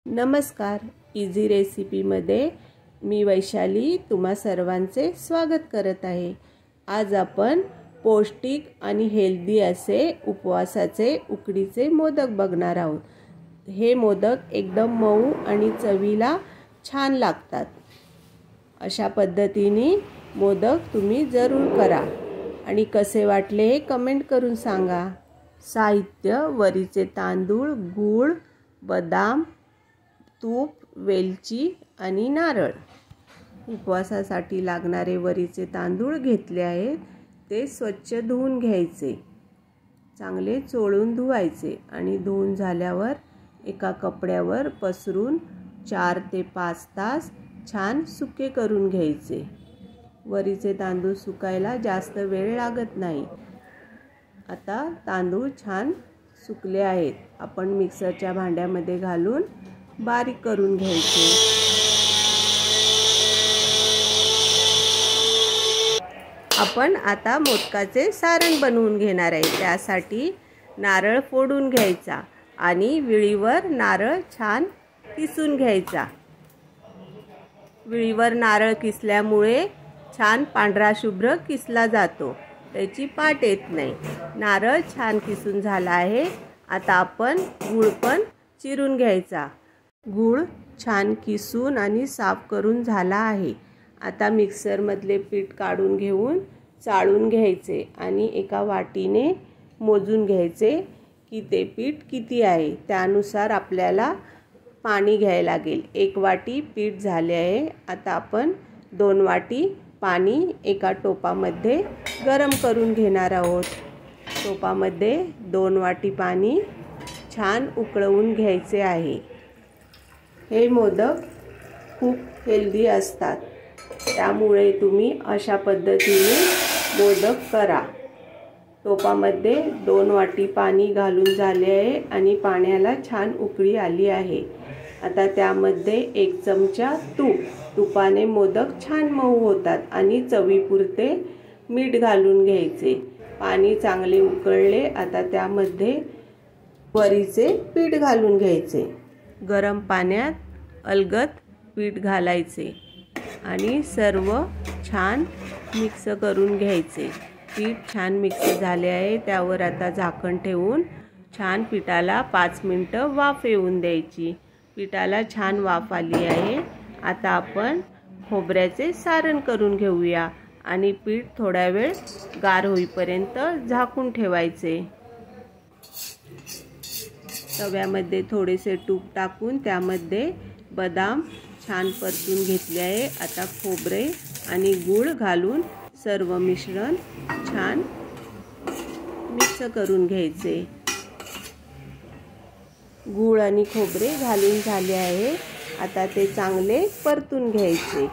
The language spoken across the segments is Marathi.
नमस्कार, इझी रेसिपीमध्ये मी वैशाली तुम्हा सर्वांचे स्वागत करत आहे। आज आपण पौष्टिक आणि हेल्दी असे उपवासाचे उकडीचे मोदक बघणार आहोत। हे मोदक एकदम मऊ आणि चवीला छान लागतात। अशा पद्धतीने मोदक तुम्ही जरूर करा आणि कसे वाटले हे कमेंट करून सांगा। साहित्य: वरीचे तांदूळ, गूळ, बदाम, तूप, वेलची आणि नारळ। उपवासासाठी लागणारे वरीचे तांदूळ घेतले आहेत। ते स्वच्छ धुवून घ्यायचे, चांगले चोळून धुवायचे आणि धुवून झाल्यावर एका कपड्यावर पसरून 4 ते 5 तास छान सुके करून घ्यायचे। वरीचे तांदूळ सुकायला जास्त वेळ लागत नाही। आता तांदूळ छान सुकले आहेत। आपण मिक्सरच्या भांड्यामध्ये घालून बारीक करून घ्यायचे। आपण आता मोदकाचे सारण बनवून घेणार आहे। त्यासाठी नारळ फोडून घ्यायचा आणि विळीवर नारळ छान किसून घ्यायचा। विळीवर नारळ किसल्यामुळे छान पांढरा शुभ्र किसला जातो, त्याची पाट येत नाही। नारळ छान किसून झाला आहे। आता आपण गूळ पण चिरून घ्यायचा। गूळ छान किसून आणि साफ करून झाला आहे। आता मिक्सर मधले पीठ काढून घेऊन चाळून घ्यायचे आणि एका वाटीने मोजून घ्यायचे की ते पीठ किती आहे। त्यानुसार आपल्याला पाणी घ्यायला लागेल। 1 वाटी पीठ झाले आहे। आता आपण 2 वाटी पाणी एका टोपामध्ये गरम करून घेणार आहोत। टोपामध्ये 2 वाटी पाणी छान उकळवून घ्यायचे आहे। हे मोदक खूप हेल्दी असतात, त्यामुळे तुम्ही अशा पद्धतीने मोदक करा। टोपामध्ये 2 वाटी पाणी घालून झाले आहे आणि पाण्याला छान उकळी आली आहे। आता त्यामध्ये 1 चमचा तुपाने मोदक छान मऊ होतात आणि चवीपुरते मीठ घालून घ्यायचे। पाणी चांगले उकळले। आता त्यामध्ये वरीचे पीठ घालून घ्यायचे। गरम पाण्यात अलगद पीठ घालायचे आणि सर्व छान मिक्स करून घ्यायचे। पीठ छान मिक्स झाले आहे। त्यावर आता झाकण ठेवून छान पिठाला 5 मिनिटं वाफ येऊन द्यायची। पिठाला छान वाफ आली आहे। आता आपण खोबऱ्याचे सारण करून घेऊया आणि पीठ थोडा वेळ गार होईपर्यंत झाकून ठेवायचे। तव्यामध्ये थोडेसे तूप टाकून त्यामध्ये बदाम छान परतून घेतले आहे। आता खोबरे आणि गूळ घालून सर्व मिश्रण छान मिक्स करून घ्यायचे। गूळ आणि खोबरे घालून झाले आहे। आता ते चांगले परतून घ्यायचे।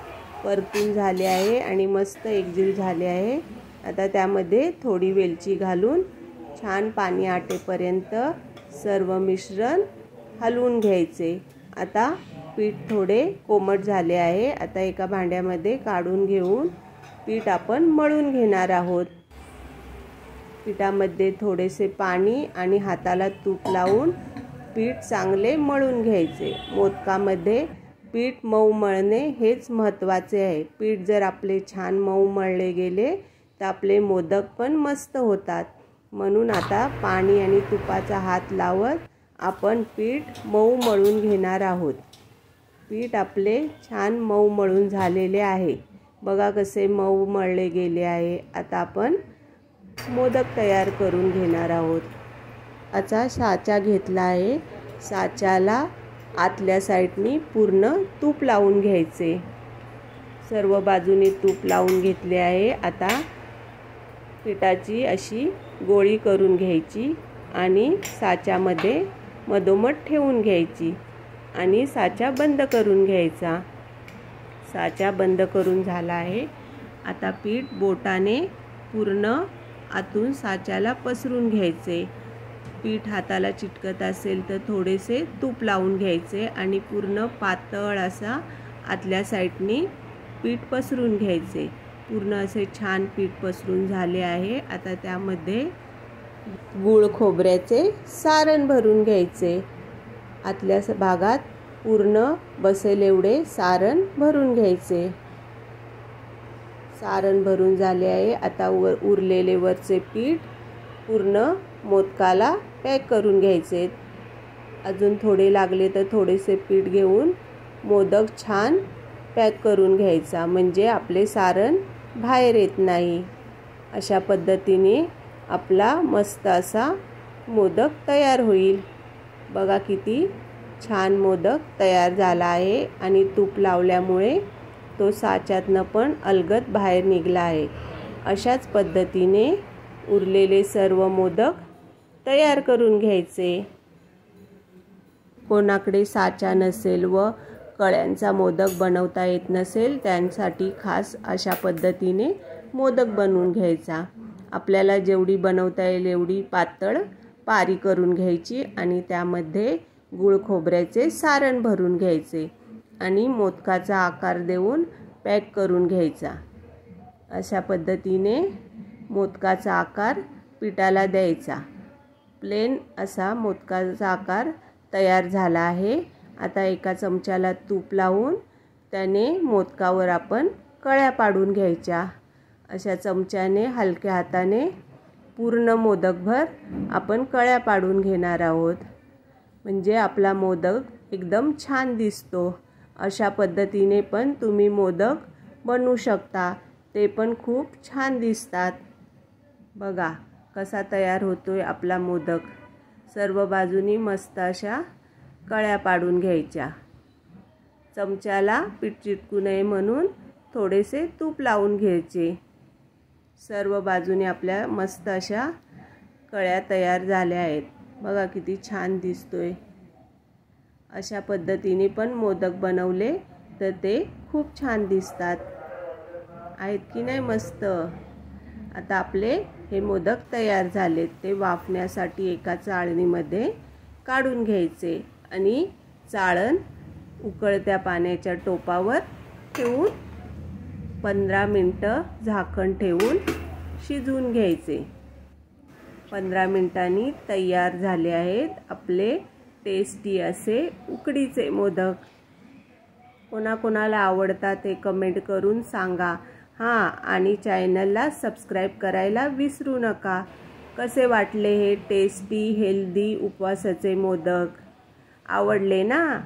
परतून झाले आहे आणि मस्त एकजीव झाले आहे। आता त्यामध्ये थोडी वेलची घालून छान पाणी आटेपर्यंत सर्व मिश्रण हलवून घ्यायचे। आता पीठ थोडे कोमट झाले आहे। आता एका भांड्यामध्ये काढून घेऊन पीठ आपण मळून घेणार आहोत। पिठामध्ये थोडेसे पाणी आणि हाताला तूप लावून पीठ चांगले मळून घ्यायचे। मोदकामध्ये पीठ मऊ मळणे हेच महत्त्वाचे आहे। पीठ जर आपले छान मऊ मळले गेले तर आपले मोदक पण मस्त होतात। म्हणून आता पाणी आणि तुपाचा हात लावत आपण पीठ मऊ मळून घेणार आहोत। पीठ आपले छान मऊ मळून झालेले आहे। बघा कसे मऊ मळले गेले आहे। आता आपण मोदक तयार करून घेणार आहोत। आता साचा घेतला आहे। साच्याला आतल्या साईडनी पूर्ण तूप लावून घ्यायचे। सर्व बाजूने तूप लावून घेतले आहे। आता पिठाची अशी गोळी करून घ्यायची आणि साच्यामध्ये मधोमध ठेवून घ्यायची आणि साचा बंद करून घ्यायचा। साचा बंद करून झाला आहे। आता पीठ बोटाने पूर्ण आतून साच्याला पसरून घ्यायचे। पीठ हाताला चिटकत असेल तर थोडेसे तूप लावून घ्यायचे आणि पूर्ण पातळ असा आतल्या साईडनी पीठ पसरून घ्यायचे। पूर्ण असे छान पीठ पसरून झाले आहे। आता त्यामध्ये गूळ खोबऱ्याचे सारण भरून घ्यायचे। आतल्या भागात पूर्ण बसेल एवढे सारण भरून घ्यायचे। सारण भरून झाले आहे। आता उरलेले वरचे पीठ पूर्ण मोदकाला पॅक करून घ्यायचे। अजून थोडे लागले तर थोडेसे पीठ घेऊन मोदक छान पॅक करून घ्यायचा, म्हणजे आपले सारण बाहेर येत नाही। अशा पद्धतीने आपला मस्त असा मोदक तयार होईल। बघा किती छान मोदक तयार झाला आहे आणि तूप लावल्यामुळे तो साच्यातनं पण अलगद बाहेर निघाला आहे। अशाच पद्धतीने उरलेले सर्व मोदक तयार करून घ्यायचे। कोणाकडे साचा नसेल व कळ्यांचा मोदक बनवता येत नसेल त्यांसाठी खास अशा पद्धतीने मोदक बनवून घ्यायचा। आपल्याला जेवढी बनवता येईल एवढी पातळ पारी करून घ्यायची आणि त्यामध्ये गुळ खोबऱ्याचे सारण भरून घ्यायचे आणि मोदकाचा आकार देऊन पॅक करून घ्यायचा। अशा पद्धतीने मोदकाचा आकार पिठाला द्यायचा। प्लेन असा मोदकाचा आकार तयार झाला आहे। आता एका चमच्याला तूप लावून त्याने मोदकावर आपण कळ्या पाडून घ्यायच्या। अशा चमच्याने हलक्या हाताने पूर्ण मोदकभर आपण कळ्या पाडून घेणार आहोत, म्हणजे आपला मोदक एकदम छान दिसतो। अशा पद्धतीने पण तुम्ही मोदक बनवू शकता, ते पण खूप छान दिसतात। बघा कसा तयार होतोय आपला मोदक। सर्व बाजूनी मस्त अशा कळ्या पाडून घ्यायच्या। चमच्याला पीठ चिटकू नये म्हणून थोडेसे तूप लावून घ्यायचे। सर्व बाजूने आपल्या मस्त अशा कळ्या तयार झाल्या आहेत। बघा किती छान दिसतोय। अशा पद्धतीने पण मोदक बनवले तर ते खूप छान दिसतात, आहेत की नाही मस्त। आता आपले हे मोदक तयार झालेत, ते वाफण्यासाठी एका चाळणीमध्ये काढून घ्यायचे आणि चाळण उकळत्या पाण्याच्या टोपावर ठेवून 15 मिनिटं झाकण ठेवून शिजवून घ्यायचे। 15 मिनिटांनी तयार झाले आहेत आपले टेस्टी असे उकडीचे मोदक। कोणाकोणाला आवडतात ते कमेंट करून सांगा। हां, आणि चॅनलला सबस्क्राईब करायला विसरू नका। कसे वाटले हे टेस्टी हेल्दी उपवासाचे मोदक? आवडले ना?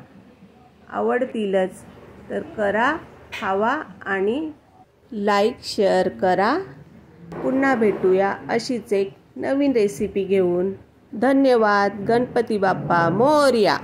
आवडतीलच तर करा, खावा आणि लाईक शेअर करा। पुन्हा भेटूया अशीच एक नवीन रेसिपी घेऊन। धन्यवाद। गणपती बाप्पा मोरया।